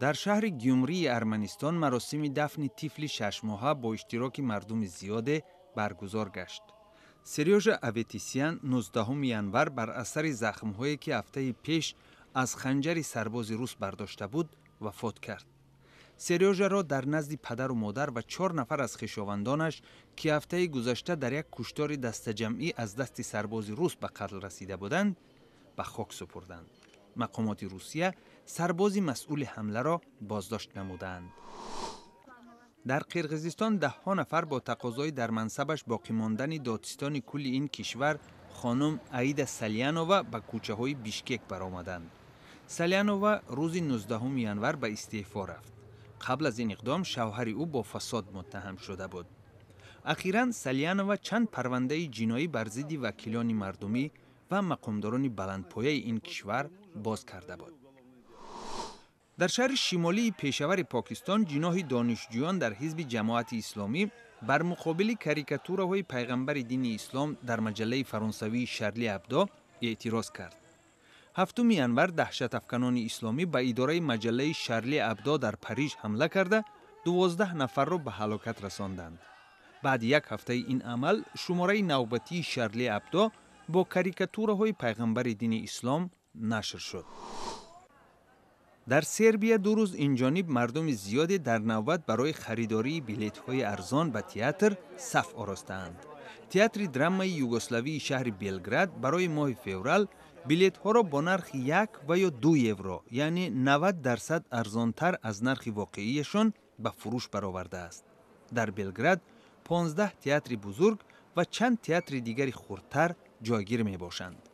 در شهر گیومری ارمنستان مراسم دفن طفل 6 ماهه با اشتراک مردم زیاد برگزار گشت. سریوژا اوتیسیان 19 ینور بر اثر زخم‌هایی که هفته پیش از خنجر سرباز روس برداشته بود وفات کرد. سریوژا را در نزد پدر و مادر و 4 نفر از خویشاوندانش که هفته گذشته در یک کشتار دسته‌جمعی از دست سرباز روس به قتل رسیده بودند به خاک سپردند. مقامات روسیه سرباز مسئول حمله را بازداشت نمودند. در قرقیزستان 10 نفر با تقاضای در منصبش باقی ماندن دادستان کل این کشور خانم عیدا سلیانووا به کوچه های بیشکک برآمدند. سلیانووا روز 19 ینور به استعفا رفت. قبل از این اقدام شوهر او با فساد متهم شده بود. اخیراً سلیانووا چند پرونده جنایی بر ضد وکیلان مردمی و مقامداران بلندپایه این کشور باز کرده بود. در شهر شمالی پیشور پاکستان جناح دانشجویان در حزب جماعت اسلامی بر مقابل کاریکاتورهای پیغمبر دین اسلام در مجله فرانسوی شارلی ابدو اعتراض کرد. 7 ینور دهشت افکنان اسلامی به اداره مجله شارلی ابدو در پاریژ حمله کرده 12 نفر را به هلاکت رساندند. بعد یک هفته این عمل شماره نوبتی شارلی ابدو با کاریکاتورهای پیغمبر دین اسلام نشر شد. در سربیا 2 روز این جانب مردم زیادی در نوبت برای خریداری بلیط‌های ارزان به تئاتر صف آراستند. تئاتر درامای یوگسلاوی شهر بلگراد برای ماه فوریه بلیط‌ها را با نرخ 1 و یا 2 یورو یعنی 90% ارزانتر از نرخ واقعیشان به فروش برآورده است. در بلگراد 15 تئاتر بزرگ و چند تئاتر دیگر خردتر جایگیر می باشند.